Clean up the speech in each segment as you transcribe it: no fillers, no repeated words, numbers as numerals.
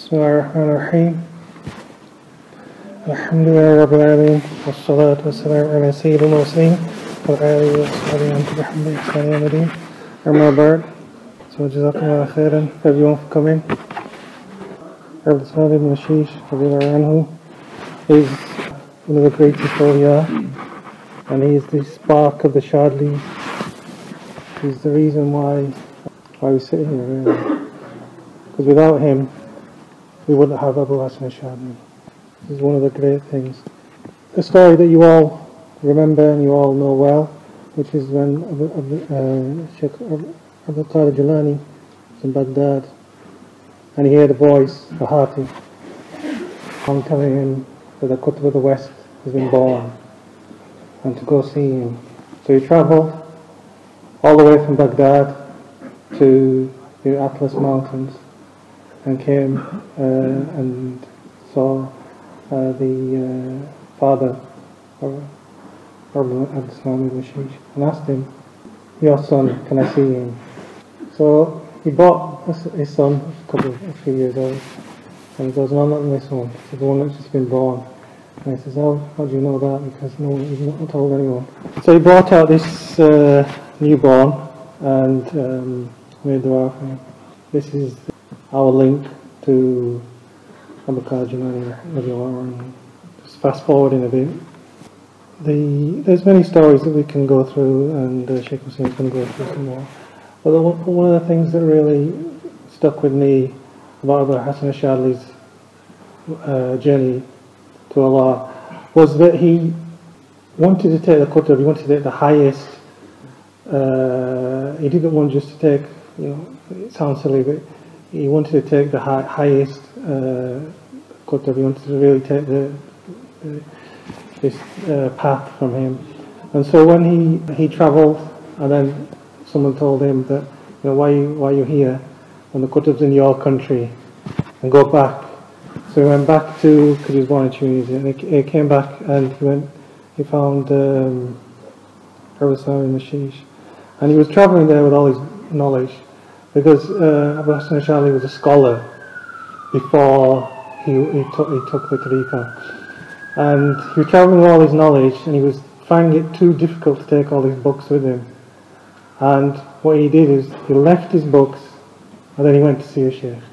Bismillahirrahmanirrahim. Alhamdulillah Rabbil Alameen. Wassalatu wassalamu ala Sayyidil Mursaleen wa alihi wa sahbihi wa bihamdihi ihsan ila yawmiddin. Amma ba'd. So jazakumullah khairan for everyone for coming. Al-Alami Ibn Mashish anhu is one of the greatest awliya, and he is the spark of the Shadlis. He's the reason why we sit here, really. Because without him, we wouldn't have Abu Hassan Shadli. This is one of the great things. A story that you all remember and you all know well, which is when Sheikh Arfan Shah was in Baghdad, and he heard a voice, a Hati, telling him that the Qutb of the West has been born, and to go see him. So he travelled all the way from Baghdad to the Atlas Mountains, and came and saw the father of Al-Salam Ibn Mashish, and asked him, "Your son, can I see him?" So he brought his son, a few years old, and he goes, "No, not my son, it's the one that's just been born." And he says, "How do you know that? Because no, he's not told anyone." So he brought out this newborn and made dua for him. This is our link to Abu Qadir. Just fast forwarding a bit. There's many stories that we can go through, and Sheikh Hussein can go through some more. But one of the things that really stuck with me about Abu Hassan Shadli's journey to Allah was that he wanted to take the Qutb, he wanted to take the highest. He didn't want just to take, it sounds silly, but he wanted to take the highest Qutb. He wanted to really take this path from him. And so when he travelled, and then someone told him that, why are you here when the Qutb's in your country, and go back. So he went back to, because he was born in Tunisia, and he came back and he found Al-Alami Ibn Mashish, and he was travelling there with all his knowledge, because Abu Hassan Shadli was a scholar before he took the tariqah, and he was travelling with all his knowledge, and he was finding it too difficult to take all his books with him. And what he did is he left his books, and then he went to see a sheikh.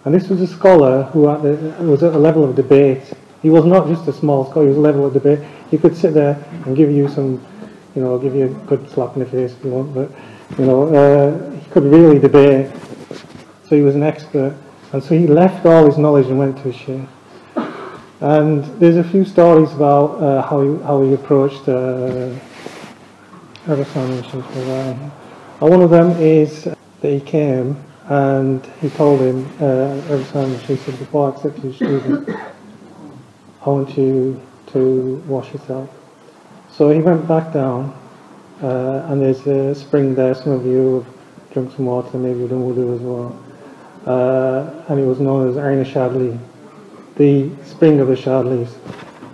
And this was a scholar who was at a level of debate. He was not just a small scholar, he was a level of debate. He could sit there and give you some, give you a good slap in the face if you want, but he could really debate. So he was an expert. And so he left all his knowledge and went to a sheikh. And there's a few stories about how he approached Al-Salam. One of them is that he came and he told him, Al-Salam, he said, "Before I accept you as student, I want you to wash yourself." So he went back down, and there's a spring there. Some of you have drunk some water, maybe you've done wudu as well. And it was known as Ain Shadli, the spring of the Shadlis.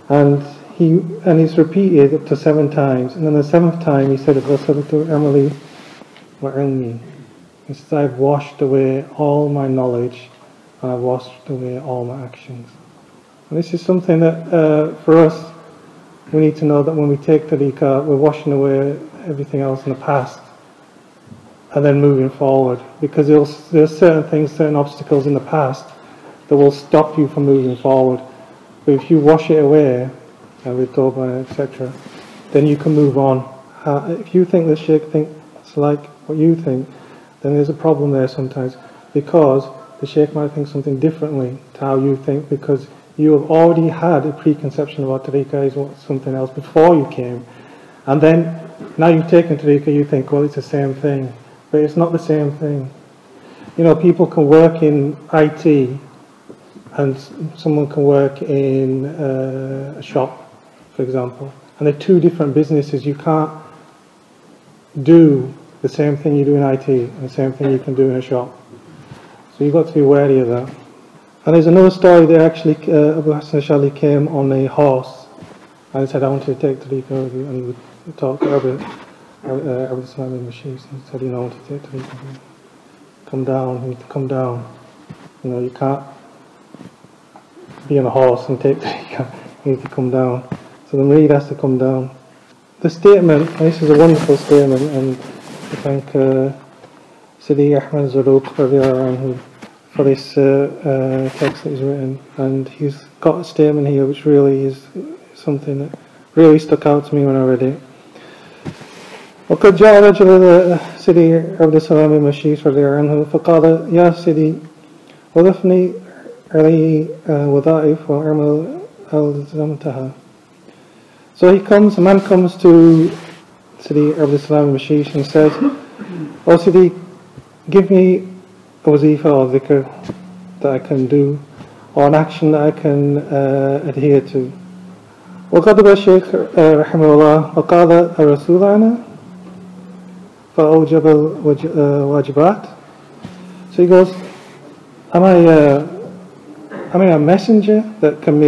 And it's repeated up to 7 times. And then the 7th time he said, "Ghasaltu amali wa ilmi." He says, "I've washed away all my knowledge, and I've washed away all my actions." And this is something that for us, we need to know that when we take tariqah, we're washing away everything else in the past and then moving forward, because there's certain things, certain obstacles in the past that will stop you from moving forward. But if you wash it away, with tawbah, etc., then you can move on. If you think the sheikh thinks like what you think, then there's a problem there sometimes, because the sheikh might think something differently to how you think, because you have already had a preconception about tariqah is something else before you came, and then now you've taken tariqah, you think, well, it's the same thing, but it's not the same thing. People can work in IT, and someone can work in a shop, for example, and they're 2 different businesses. You can't do the same thing you do in IT and the same thing you can do in a shop. So you've got to be wary of that. And there's another story that actually Abu Hassan Shadli came on a horse and he said, "I want you to take tariqah with you," and he would talk to Al-Salam Ibn Mashish, and he said, "I want to take tariqah with you. Come down, you need to come down." You can't be on a horse and take you need to come down. So the murid has to come down. The statement, and this is a wonderful statement, and I thank Sidi Ahmed Zaruq for this text that he's written, and he's got a statement here which really is something that really stuck out to me when I read it. وقد جاء رجل سيدي عبد السلام بن مشيش رضي الله عنه فقال يا سيدي وظفني عليه وظائف وأعمل ألزمتها. So a man comes to Sidi Abdussalam Ibn Mashish and says, "Oh Sidi, give me a wazifa or dhikr that I can do, or an action that I can adhere to." وغضب الشيخ رحمه الله وقال الرسول أنا فأوجب الواجبات. So he goes, am I a messenger that can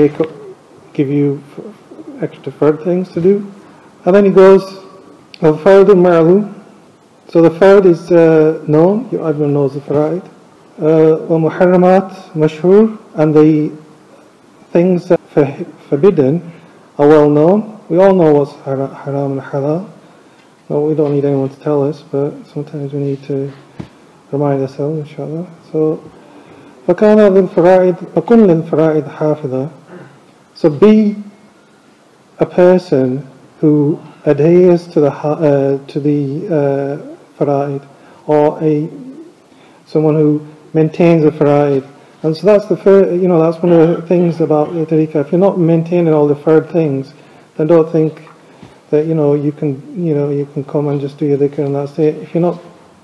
give you extra third things to do? And then he goes, al-fard al-ma'lum. So the fard is known, everyone knows the fara'id. Wa-muharramat mashhur, and the things that are forbidden are well known. We all know what's haram and halal. No, we don't need anyone to tell us, but sometimes we need to remind ourselves, inshallah. So, فَكَانَ لِلْفَرَائِدِ وَكُنْ لِلْفَرَائِدِ حَافِظًا. So be a person who adheres to the fara'id, or someone who maintains the fara'id. And so that's that's one of the things about the tariqah. If you're not maintaining all the third things, then don't think that you can come and just do your dhikr and that's it. If you're not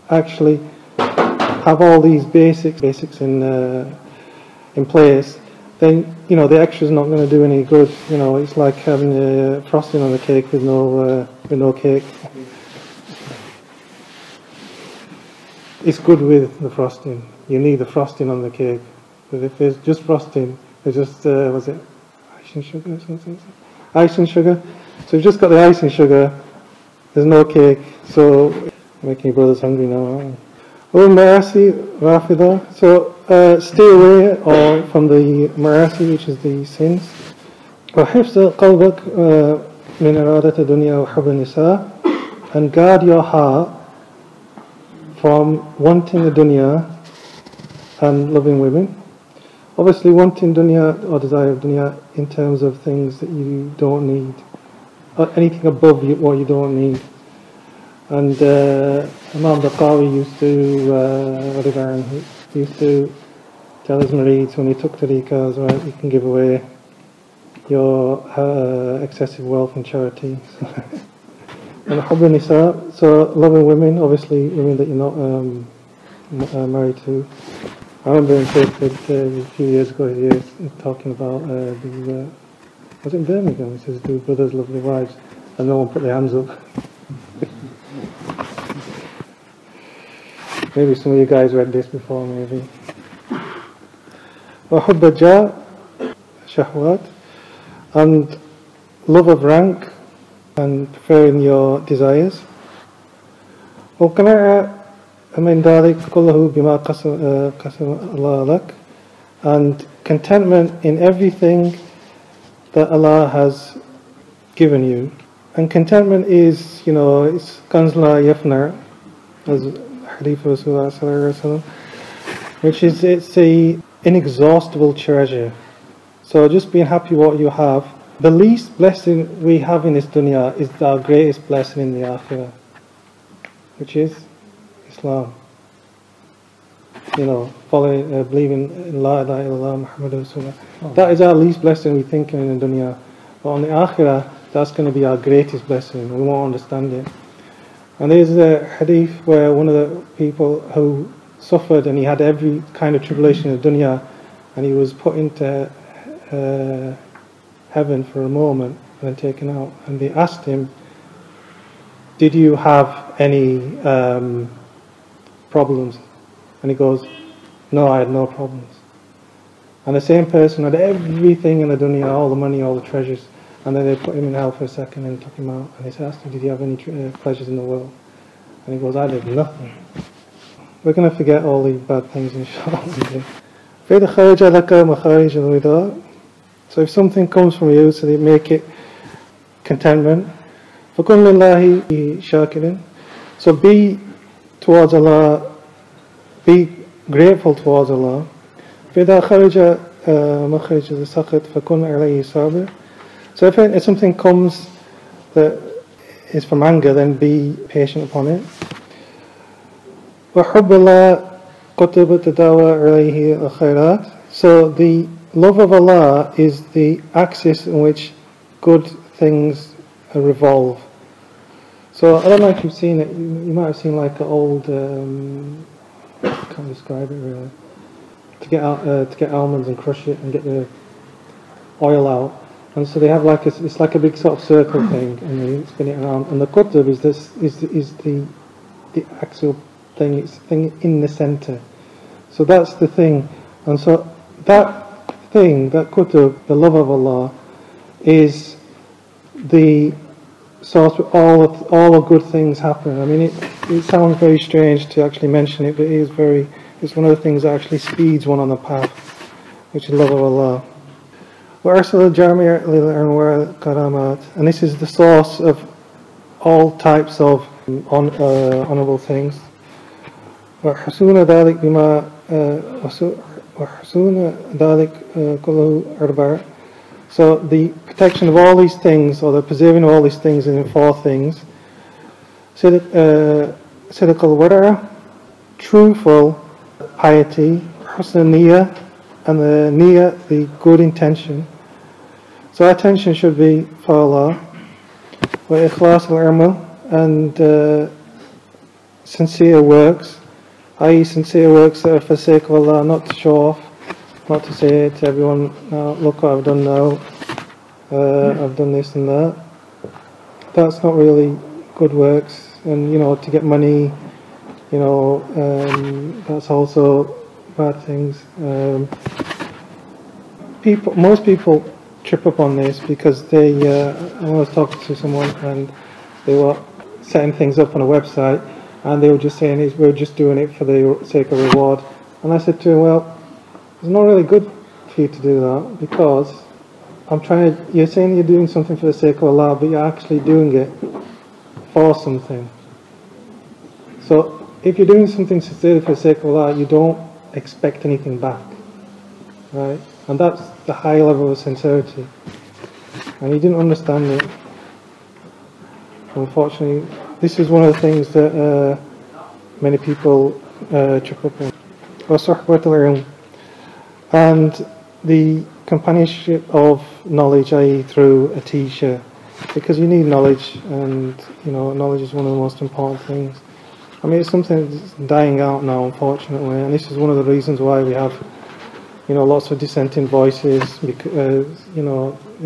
actually have all these basics in place, then the extra is not going to do any good. It's like having frosting on the cake with no cake. It's good with the frosting. You need the frosting on the cake. But if there's just frosting, there's just was it icing sugar or something? Icing sugar. So you've just got the icing sugar. There's no cake. So making your brothers hungry now. Oh, marasi rafida. So stay away from the marasi, which is the sins. وحفظ قلبك من إرادة الدنيا وحب النساء, and guard your heart from wanting the dunya and loving women. Obviously wanting dunya or desire of dunya in terms of things that you don't need, or anything above what you don't need. And Imam Baqawi used to tell his marids when he took tariqahs, right, you can give away your excessive wealth in charity. And hubb nisa, so loving women, obviously women that you're not married to. I remember in Exalted a few years ago he was talking about was it in Birmingham? He says, do brothers love their wives? And no one put their hands up. Maybe some of you guys read this before, maybe. وَحُبَّ الْجَاهِ shahwat, and love of rank and preferring your desires. وَقَنَعَ مِنْ ذَلِكَ كُلَّهُ بِمَا قَسَمَ اللَّهُ لَكَ, and contentment in everything that Allah has given you. And contentment is, it's kanzla yafna, as hadith of Rasulullah sallallahu alaihi wasallam, which is, it's a inexhaustible treasure. So just being happy what you have. The least blessing we have in this dunya is our greatest blessing in the akhirah, which is Islam. Following, believing in La ilaha illallah Muhammadur Rasulullah. That is our least blessing we think in the dunya. But on the akhirah, that's going to be our greatest blessing. We won't understand it. And there's a hadith where one of the people who suffered and he had every kind of tribulation in the dunya, and he was put into heaven for a moment and then taken out. And they asked him, did you have any problems? And he goes, no, I had no problems. And the same person had everything in the dunya, all the money, all the treasures, and then they put him in hell for a second and took him out. And they asked him, did you have any pleasures in the world? And he goes, I did nothing. We're going to forget all these bad things, inshallah. فإذا خرج لك مخارج الرضا. So if something comes from you, so they make it contentment. فكن لله شاكرا. So be towards Allah, be grateful towards Allah. فإذا خرج مخرج السخط فكن عليه صابر. So if something comes that is from anger, then be patient upon it. وحب الله قطب تداوى عليه الخيرات. So the love of Allah is the axis in which good things revolve. So I don't know if you've seen it. You might have seen like an old. I can't describe it really. To get almonds and crush it and get the oil out, and so they have like it's like a big sort of circle thing, and they spin it around. And the qutb is the actual thing. It's the thing in the center. So that's the thing, and so that thing, that qutb, the love of Allah, is the source where all of good things happen. I mean, it sounds very strange to actually mention it, but it's one of the things that actually speeds one on the path, which is love of Allah. وَأَرْسَلَ الْجَامِعَ لِلْأَنْوَارِ الْكَرَامَاتِ. And this is the source of all types of honourable things. وَحُسُونَ ذَلِكَ بِمَا وَحُسُونَ ذَلِكَ كُلُّهُ أَرْبَعَ. So the protection of all these things, or the preserving of all these things, is in four things. Sidq al-wara, truthful piety, husn al-niyyah, and the niyyah, the good intention. So our attention should be for Allah. Wa ikhlas al-amal, and sincere works, i.e. sincere works that are for the sake of Allah, not to show off, not to say to everyone, "Now look what I've done now, I've done this and that." That's not really good works. And to get money, that's also bad things. Most people trip up on this because I was talking to someone and they were setting things up on a website, and they were just saying we're just doing it for the sake of reward. And I said to him, well, it's not really good for you to do that, because you're saying you're doing something for the sake of Allah, but you're actually doing it for something. So if you're doing something sincerely for the sake of Allah, you don't expect anything back, right? And that's the high level of sincerity. And he didn't understand it. Unfortunately, this is one of the things that many people trip up on. وَصُحْبَةُ الْعِلْمِ. And the companionship of knowledge, i.e. through a teacher, because you need knowledge, and knowledge is one of the most important things. I mean, it's something that's dying out now, unfortunately, and this is one of the reasons why we have lots of dissenting voices, because they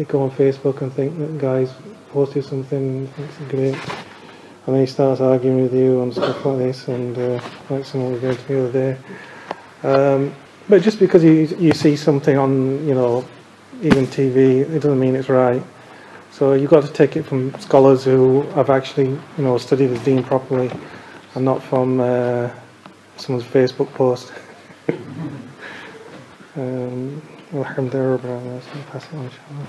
go on Facebook and think that guys posted something, thinks it's great, and then he starts arguing with you and stuff like this, and like someone was going to the other day. But just because you see something on, even TV, it doesn't mean it's right. So you've got to take it from scholars who have actually, studied the deen properly, and not from someone's Facebook post. Alhamdulillah, pass it on, inshallah.